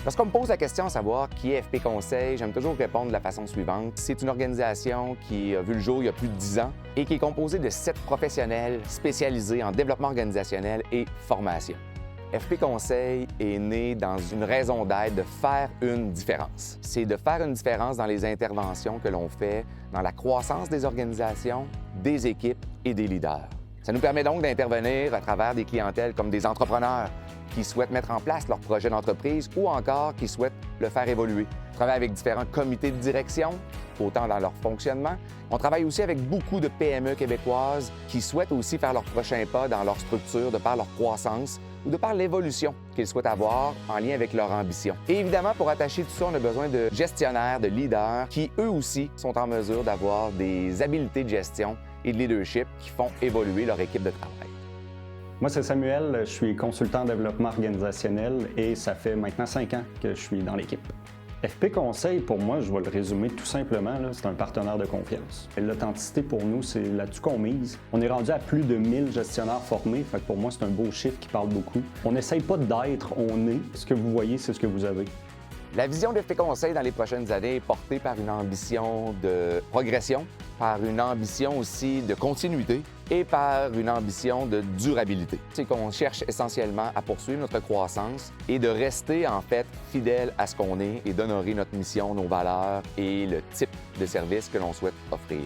Lorsqu'on me pose la question à savoir qui est FP Conseil, j'aime toujours répondre de la façon suivante. C'est une organisation qui a vu le jour il y a plus de 10 ans et qui est composée de 7 professionnels spécialisés en développement organisationnel et formation. FP Conseil est né dans une raison d'être de faire une différence. C'est de faire une différence dans les interventions que l'on fait dans la croissance des organisations, des équipes et des leaders. Ça nous permet donc d'intervenir à travers des clientèles comme des entrepreneurs qui souhaitent mettre en place leur projet d'entreprise ou encore qui souhaitent le faire évoluer. On travaille avec différents comités de direction, autant dans leur fonctionnement. On travaille aussi avec beaucoup de PME québécoises qui souhaitent aussi faire leur prochain pas dans leur structure de par leur croissance ou de par l'évolution qu'ils souhaitent avoir en lien avec leur ambition. Et évidemment, pour attacher tout ça, on a besoin de gestionnaires, de leaders qui, eux aussi, sont en mesure d'avoir des habiletés de gestion et de leadership qui font évoluer leur équipe de travail. Moi, c'est Samuel, je suis consultant en développement organisationnel et ça fait maintenant 5 ans que je suis dans l'équipe. FP Conseil, pour moi, je vais le résumer tout simplement, c'est un partenaire de confiance. L'authenticité, pour nous, c'est là-dessus qu'on mise. On est rendu à plus de 1000 gestionnaires formés, fait que pour moi, c'est un beau chiffre qui parle beaucoup. On n'essaye pas d'être, on est. Ce que vous voyez, c'est ce que vous avez. La vision de FP Conseil dans les prochaines années est portée par une ambition de progression, par une ambition aussi de continuité et par une ambition de durabilité. C'est qu'on cherche essentiellement à poursuivre notre croissance et de rester en fait fidèle à ce qu'on est et d'honorer notre mission, nos valeurs et le type de service que l'on souhaite offrir.